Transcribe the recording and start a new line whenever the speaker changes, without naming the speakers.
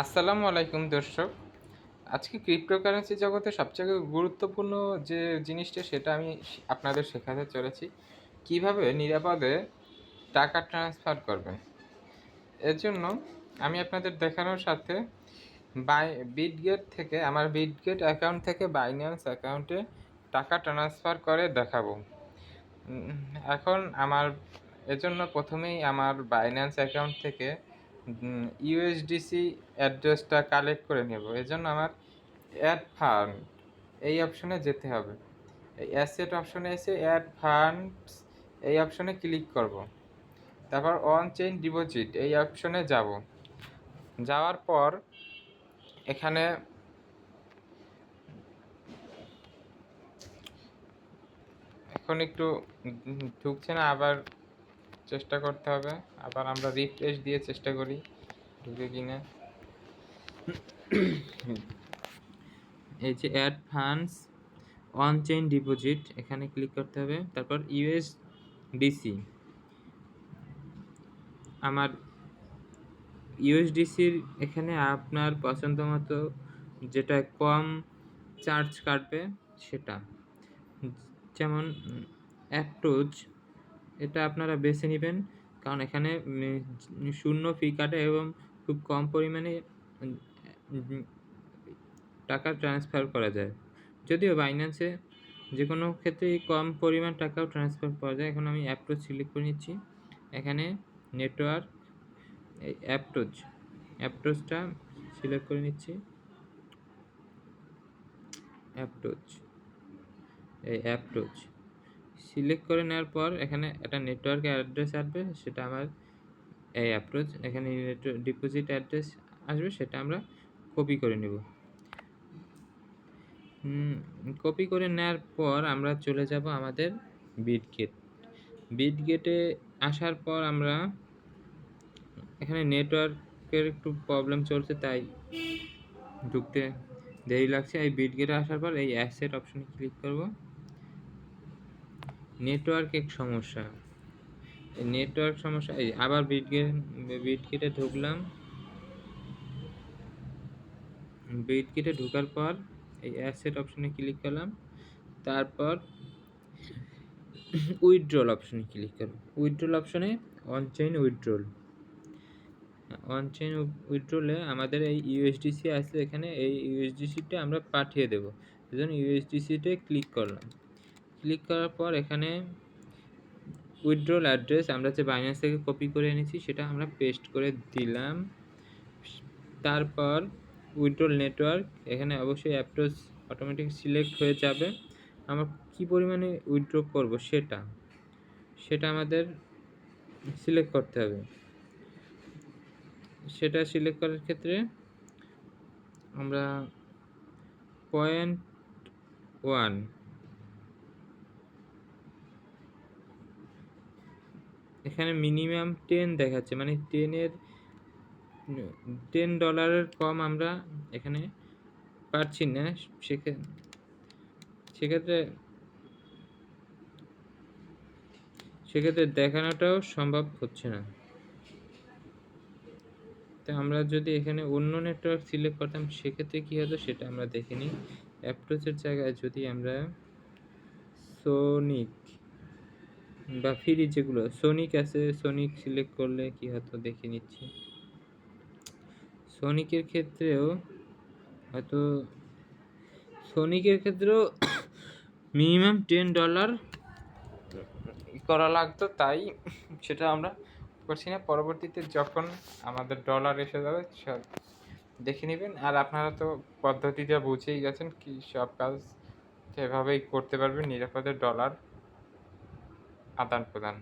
আসসালামু আলাইকুম দর্শক। আজকে ক্রিপ্টোকারেন্সি জগতে সবচেয়ে গুরুত্বপূর্ণ যে জিনিসটা সেটা আমি আপনাদের শেখাতে চলেছি। কিভাবে নিরাপদে টাকা ট্রান্সফার করবেন। এর জন্য আমি আপনাদের দেখানোর সাথে বাই বিটগেট থেকে আমার বিটগেট অ্যাকাউন্ট থেকে বাইন্যান্স অ্যাকাউন্টে টাকা ট্রান্সফার করে দেখাবো। উম এখন আমার এজন্য প্রথমেই আমার বাইন্যান্স অ্যাকাউন্ট থেকে ইউএসডিসি অ্যাড্রেসটা কালেক্ট করে নেব। এজন্য আমার অ্যাড ফান্ড এই অপশনে যেতে হবে। এই অ্যাসেট অপশনে এসে অ্যাড ফান্ডস এই অপশনে ক্লিক করব। তারপর অন চেইন ডিপোজিট এই অপশনে যাব। যাওয়ার পর এখানে এখন একটু ঢুকছে না, আবার চেষ্টা করতে হবে। আবার আমরা রিফ্রেশ দিয়ে চেষ্টা করি ঢুকে কিনা। এই যে add funds on chain deposit এখানে ক্লিক করতে হবে। তারপর ইউএসডিসি আমার ইউএসডিসির এখানে আপনার পছন্দ মতো যেটা কম চার্জ কাটবে সেটা, যেমন অ্যাপটোজ এটা আপনারা বেছে নেবেন, কারণ এখানে শূন্য ফি কাটে এবং খুব কম পরিমাণে টাকা ট্রান্সফার করা যায়। যদিও বাইন্যান্সে যে কোনো ক্ষেত্রেই কম পরিমাণ টাকাও ট্রান্সফার করা যায়। এখন আমি অ্যাপটোজ সিলেক্ট করে নিচ্ছি। এখানে নেটওয়ার্ক এই অ্যাপটোজটা সিলেক্ট করে নিচ্ছি। অ্যাপটোজ সিলেক্ট করে নেওয়ার পর এখানে একটা নেটওয়ার্ক অ্যাড্রেস আসবে, সেটা আমার এই অ্যাপ্রোচ। এখানে ডিপোজিট অ্যাড্রেস আসবে, সেটা আমরা কপি করে নেব। কপি করে নেওয়ার পর আমরা চলে যাব আমাদের বিটগেটে আসার পর আমরা এখানে নেটওয়ার্কের একটু প্রবলেম চলছে, তাই ঢুকতে দেরি লাগছে। এই বিটগেটে আসার পর এই অ্যাসেট অপশনে ক্লিক করব। নেটওয়ার্ক এক সমস্যা, এই আবার বিটগেটে ঢুকলাম। বিটগেটে ঢোকার পর এই অ্যাসেট অপশনে ক্লিক করলাম। তারপর উইথড্রল অপশনে ক্লিক করব। উইথড্রল অপশনে অন চেইন উইথড্রলে আমাদের এই ইউএসডিসি আছে, এখানে এই ইউএসডিসিটা আমরা পাঠিয়ে দেব। এজন্য ইউএসডিসিতে ক্লিক করলাম। ক্লিক করার পর এখানে উইথড্রল অ্যাড্রেস আমরা যে বাইন্যান্স থেকে কপি করে এনেছি সেটা আমরা পেস্ট করে দিলাম। তারপর উইথড্রল নেটওয়ার্ক এখানে অবশ্যই অ্যাপটোজ অটোমেটিক সিলেক্ট হয়ে যাবে। আমরা কি পরিমাণে উইথড্র করব সেটা আমাদের সিলেক্ট করতে হবে। সেটা সিলেক্ট করার ক্ষেত্রে আমরা 0.1 এখানে মিনিমাম 10 দেখাচ্ছে, মানে $10 কম আমরা এখানে পারছি না। সেক্ষেত্রে দেখানোটাও সম্ভব হচ্ছে না। তো আমরা যদি এখানে অন্য নেটওয়ার্ক সিলেক্ট করতাম সেক্ষেত্রে কী হতো সেটা আমরা দেখে নিই। অ্যাপ্রোচের জায়গায় যদি আমরা সোনিক বা ফ্রি যেগুলো সোনিক আছে, সোনিক সিলেক্ট করলে কি হতো দেখে নিচ্ছি। সোনিকের ক্ষেত্রেও মিনিমাম $10 করা লাগতো, তাই সেটা আমরা করছি না। পরবর্তীতে যখন আমাদের ডলার এসে যাবে দেখে নেবেন। আর আপনারা তো পদ্ধতিটা বুঝেই গেছেন, কি সব কাজ এভাবেই করতে পারবেন নিরাপদে ডলার আদান প্রদান।